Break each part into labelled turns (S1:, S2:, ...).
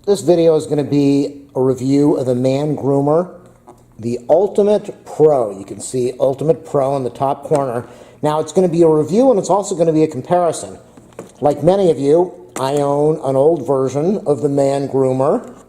S1: This video is going to be a review of the Mangroomer, the Ultimate Pro. You can see Ultimate Pro in the top corner. Now it's going to be a review and it's also going to be a comparison. Like many of you, I own an old version of the Mangroomer.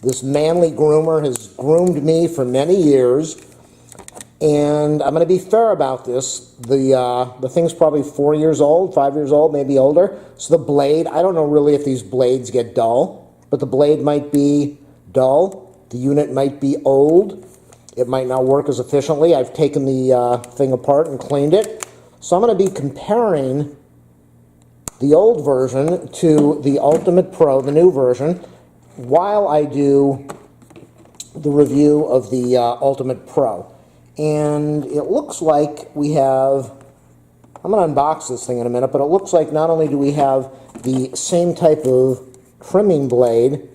S1: This manly groomer has groomed me for many years, and I'm going to be fair about this. The thing's probably 4 years old, 5 years old, maybe older. So the blade, I don't know really if these blades get dull, but the blade might be dull. The unit might be old. It might not work as efficiently. I've taken the thing apart and cleaned it. So I'm going to be comparing the old version to the Ultimate Pro, the new version, while I do the review of the Ultimate Pro. And it looks like we have, I'm going to unbox this thing in a minute, but it looks like not only do we have the same type of trimming blade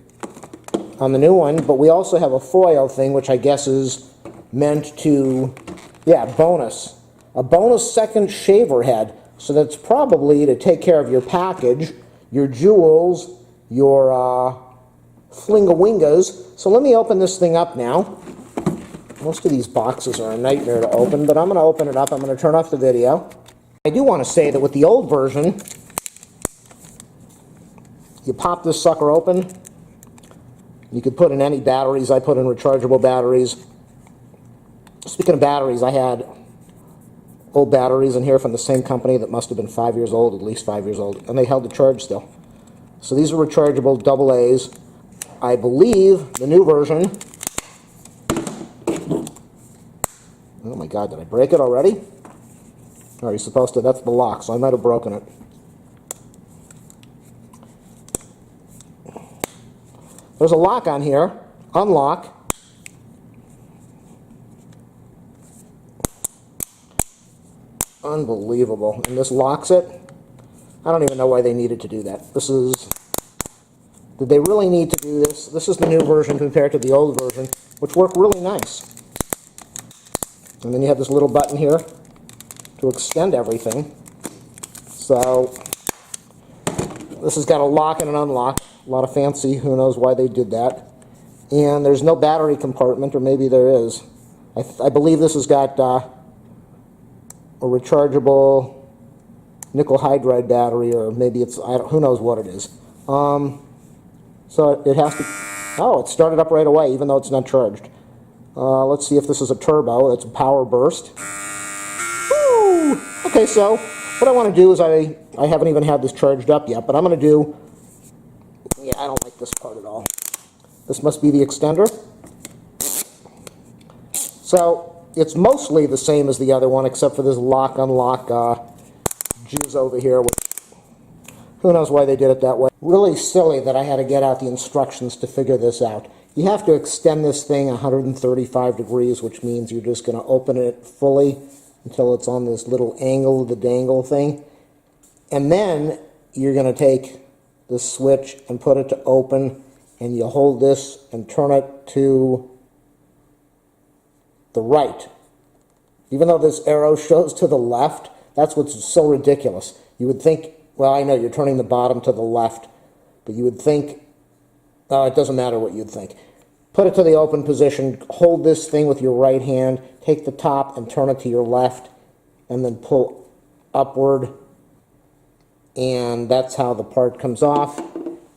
S1: on the new one, but we also have a foil thing, which I guess is meant to, bonus. A bonus second shaver head. So that's probably to take care of your package, your jewels, your flinga-wingas. So let me open this thing up now. Most of these boxes are a nightmare to open, but I'm going to open it up. I'm going to turn off the video. I do want to say that with the old version, you pop this sucker open. You could put in any batteries. I put in rechargeable batteries. Speaking of batteries, I had old batteries in here from the same company that must have been 5 years old, at least 5 years old, and they held the charge still. So these are rechargeable AA's. I believe the new version. Oh my God, did I break it already? Or are you supposed to? That's the lock, so I might have broken it. There's a lock on here. Unlock. Unbelievable. And this locks it. I don't even know why they needed to do that. This is... Did they really need to do this? This is the new version compared to the old version, which worked really nice. And then you have this little button here to extend everything. So this has got a lock and an unlock. A lot of fancy, who knows why they did that. And there's no battery compartment, or maybe there is. I believe this has got a rechargeable nickel hydride battery, or maybe it's, who knows what it is. So it has to, oh, it started up right away, even though it's not charged. Let's see if this is a turbo. That's a power burst. Woo! Okay, so what I want to do is, I haven't even had this charged up yet, but I'm going to do, I don't like this part at all. This must be the extender. So it's mostly the same as the other one, except for this lock-unlock juice over here, which who knows why they did it that way. Really silly that I had to get out the instructions to figure this out. You have to extend this thing 135 degrees, which means you're just going to open it fully until it's on this little angle of the dangle thing. And then you're going to take the switch and put it to open, and you hold this and turn it to the right. Even though this arrow shows to the left, that's what's so ridiculous. You would think, well, I know you're turning the bottom to the left, but you would think, oh, it doesn't matter what you'd think. Put it to the open position, hold this thing with your right hand, take the top and turn it to your left, and then pull upward, and that's how the part comes off.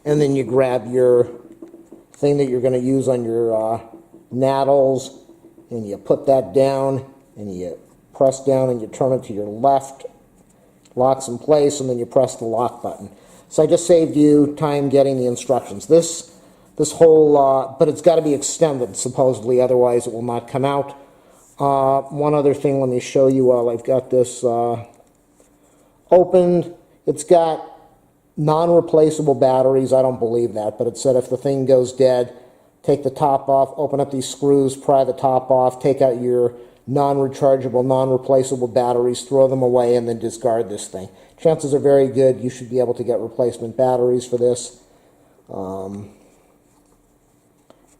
S1: And then you grab your thing that you're going to use on your naddles, and you put that down, and you press down, and you turn it to your left, locks in place, and then you press the lock button. So I just saved you time getting the instructions. This whole, but it's got to be extended, supposedly, otherwise it will not come out. One other thing, let me show you while I've got this opened. It's got non-replaceable batteries. I don't believe that, but it said if the thing goes dead, take the top off, open up these screws, pry the top off, take out your non-rechargeable, non-replaceable batteries, throw them away, and then discard this thing. Chances are very good you should be able to get replacement batteries for this. And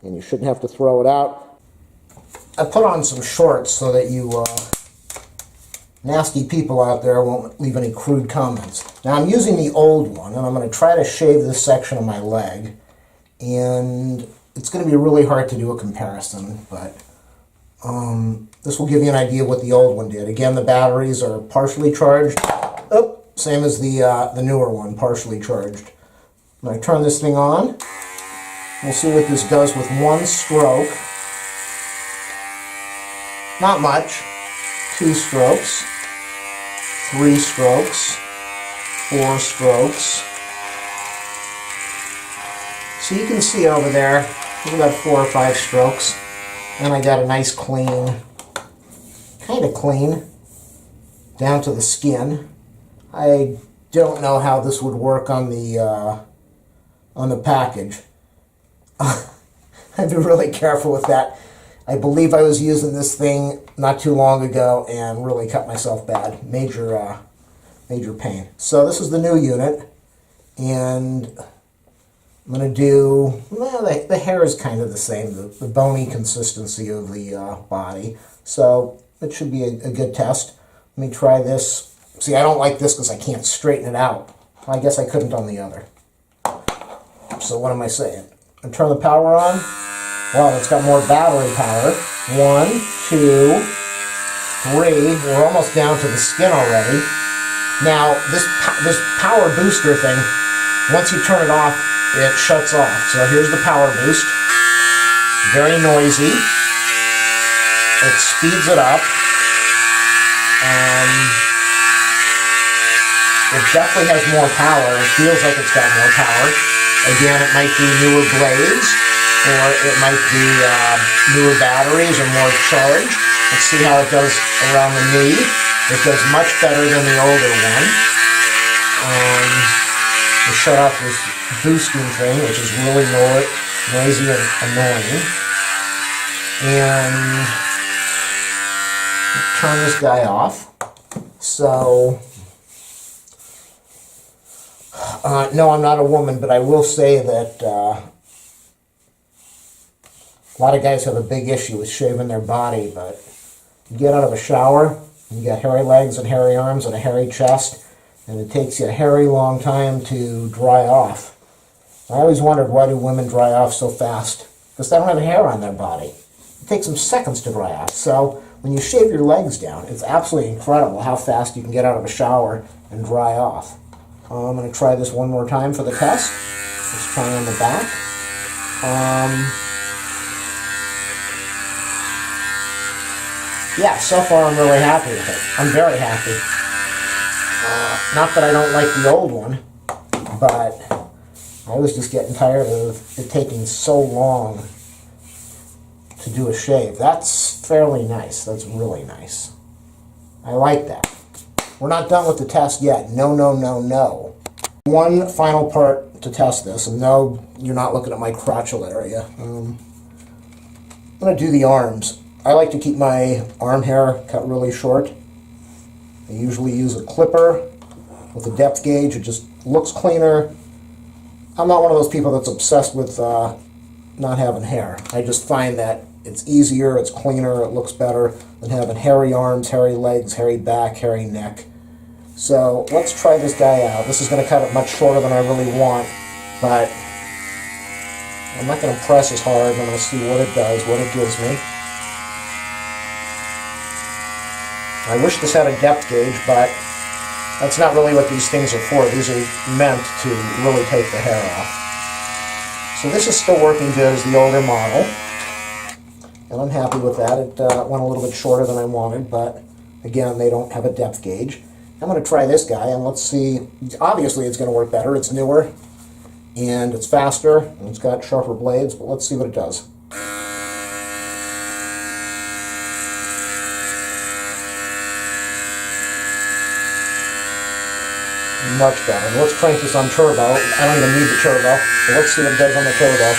S1: you shouldn't have to throw it out. I put on some shorts so that you nasty people out there won't leave any crude comments. Now I'm using the old one, and I'm going to try to shave this section of my leg. and it's going to be really hard to do a comparison, but this will give you an idea of what the old one did. Again, the batteries are partially charged. Oh, same as the newer one, partially charged. When I turn this thing on, we'll see what this does with one stroke. Not much. 2 strokes, 3 strokes, 4 strokes. So you can see over there, there's about 4 or 5 strokes. And I got a nice clean, kind of clean, down to the skin. I don't know how this would work on the package. I'd be really careful with that. I believe I was using this thing not too long ago and really cut myself bad. Major pain. So this is the new unit, and I'm going to do, well, the hair is kind of the same, the bony consistency of the body. So it should be a good test. Let me try this. See, I don't like this because I can't straighten it out. I guess I couldn't on the other. So what am I saying? I turn the power on. Wow, it's got more battery power. 1, 2, 3. We're almost down to the skin already. Now, this power booster thing, once you turn it off, it shuts off. So here's the power boost. Very noisy. It speeds it up. It definitely has more power. It feels like it's got more power. Again, it might be newer blades, or it might be newer batteries or more charge. Let's see how it does around the knee. It does much better than the older one. To shut off this boosting thing, which is really noisy and annoying. And turn this guy off. So, no, I'm not a woman, but I will say that a lot of guys have a big issue with shaving their body, but you get out of a shower, you got hairy legs and hairy arms and a hairy chest, and it takes you a hairy long time to dry off. I always wondered, why do women dry off so fast? Because they don't have hair on their body. It takes them seconds to dry off. So when you shave your legs down, it's absolutely incredible how fast you can get out of a shower and dry off. I'm going to try this one more time for the test. Let's try on the back. Yeah, so far I'm really happy with it. I'm very happy. Not that I don't like the old one, but I was just getting tired of it taking so long to do a shave. That's fairly nice. That's really nice. I like that. We're not done with the test yet. No, no, no, no. One final part to test this, and no, you're not looking at my crotchal area. I'm going to do the arms. I like to keep my arm hair cut really short. I usually use a clipper with a depth gauge. It just looks cleaner. I'm not one of those people that's obsessed with not having hair. I just find that it's easier, it's cleaner, it looks better than having hairy arms, hairy legs, hairy back, hairy neck. So let's try this guy out. This is going to cut it much shorter than I really want, but I'm not going to press as hard. I'm going to see what it does, what it gives me. I wish this had a depth gauge, but that's not really what these things are for. These are meant to really take the hair off. So this is still working good as the older model, and I'm happy with that. It went a little bit shorter than I wanted, but again, they don't have a depth gauge. I'm going to try this guy, and let's see. Obviously, it's going to work better. It's newer, and it's faster, and it's got sharper blades, but let's see what it does. Much better. Let's crank this on turbo. I don't even need the turbo, but let's see what it does on the turbo.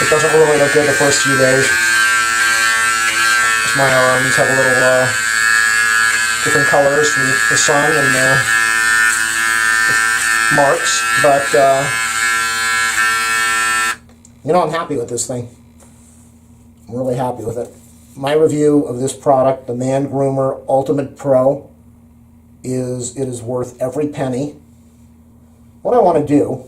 S1: It doesn't really look good the first few days. My arms have a little different colors from the sun and marks, but you know, I'm happy with this thing. I'm really happy with it. My review of this product, the Mangroomer Ultimate Pro, is it is worth every penny. What I want to do,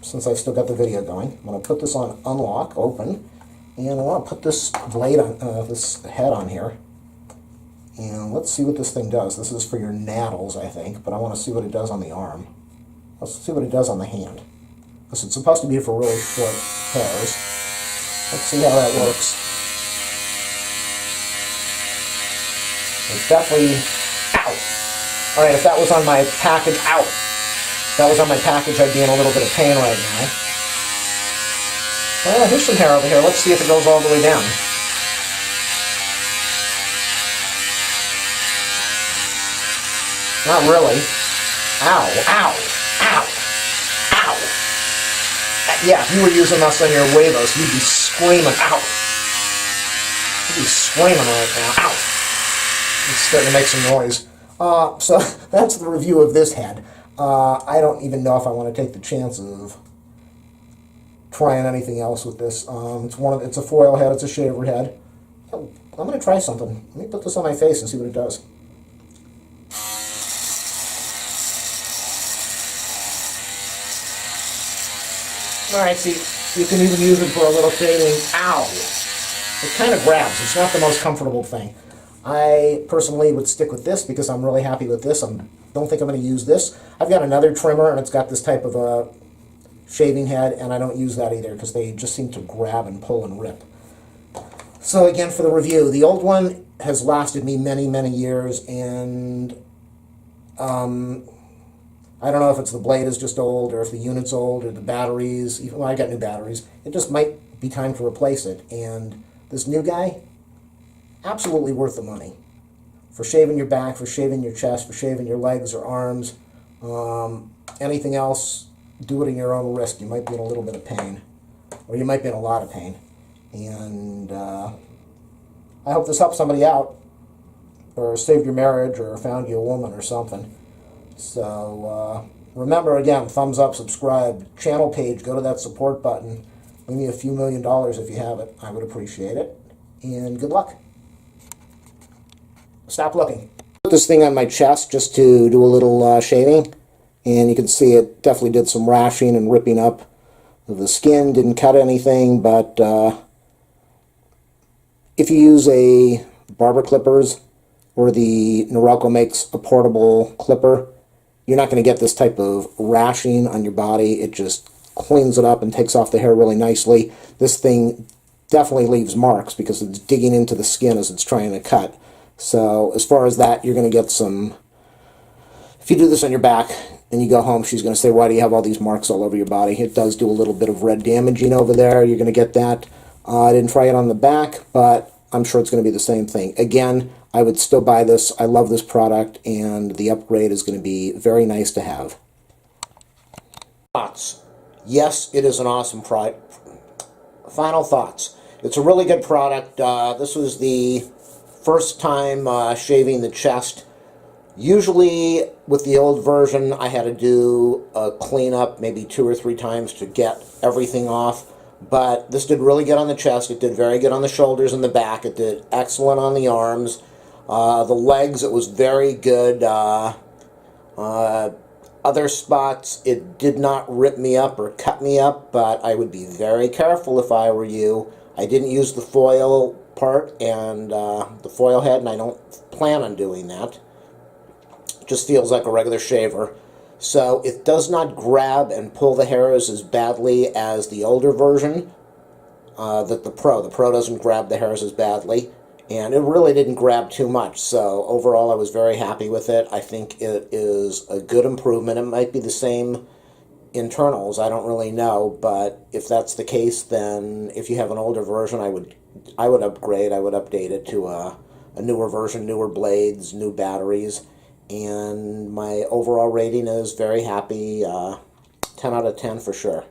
S1: since I've still got the video going, I'm going to put this on unlock, open, and I want to put this blade on, this head on here. And let's see what this thing does. This is for your naddles, I think, but I want to see what it does on the arm. Let's see what it does on the hand. Because it's supposed to be for really short hairs. Let's see how that works. It's definitely, ow! Alright, if that was on my package, ow! If that was on my package, I'd be in a little bit of pain right now. Well, here's some hair over here. Let's see if it goes all the way down. Not really. Ow, ow, ow, ow. Yeah, if you were using this on your huevos, you'd be screaming, ow. You'd be screaming right now, ow. It's starting to make some noise. So that's the review of this head. I don't even know if I want to take the chance of trying anything else with this. It's a foil head, it's a shaver head. I'm going to try something. Let me put this on my face and see what it does. Alright, see, you can even use it for a little shaving. Ow! It kind of grabs. It's not the most comfortable thing. I personally would stick with this because I'm really happy with this. I don't think I'm going to use this. I've got another trimmer and it's got this type of a shaving head, and I don't use that either because they just seem to grab and pull and rip. So again, for the review, the old one has lasted me many, many years, and I don't know if it's the blade is just old, or if the unit's old, or the batteries. Well, I got new batteries. It just might be time to replace it. And this new guy, absolutely worth the money. For shaving your back, for shaving your chest, for shaving your legs or arms, anything else, do it at your own risk. You might be in a little bit of pain, or you might be in a lot of pain. And I hope this helped somebody out, or saved your marriage, or found you a woman or something. So remember, again, thumbs up, subscribe, channel page, go to that support button. Leave me a few $1,000,000 if you have it. I would appreciate it. And good luck. Stop looking. Put this thing on my chest just to do a little shaving. And you can see it definitely did some rashing and ripping up of the skin. Didn't cut anything, but if you use a barber clippers, or the Norelco makes a portable clipper, you're not going to get this type of rashing on your body. It just cleans it up and takes off the hair really nicely. This thing definitely leaves marks because it's digging into the skin as it's trying to cut. So as far as that, you're going to get some... If you do this on your back and you go home, she's going to say, why do you have all these marks all over your body? It does do a little bit of red damaging over there. You're going to get that. I didn't try it on the back, but I'm sure it's going to be the same thing. Again, I would still buy this. I love this product, and the upgrade is going to be very nice to have. Thoughts. Yes, it is an awesome product. Final thoughts. It's a really good product. This was the first time shaving the chest. Usually, with the old version, I had to do a cleanup maybe 2 or 3 times to get everything off. But this did really good on the chest. It did very good on the shoulders and the back. It did excellent on the arms. The legs, it was very good. Other spots, it did not rip me up or cut me up, but I would be very careful if I were you. I didn't use the foil part and the foil head, and I don't plan on doing that. It just feels like a regular shaver. So it does not grab and pull the hairs as badly as the older version, the Pro. The Pro doesn't grab the hairs as badly, and it really didn't grab too much. So overall, I was very happy with it. I think it is a good improvement. It might be the same internals, I don't really know, but if that's the case, then if you have an older version, I would upgrade. I would update it to a newer version, newer blades, new batteries. And my overall rating is very happy, 10 out of 10 for sure.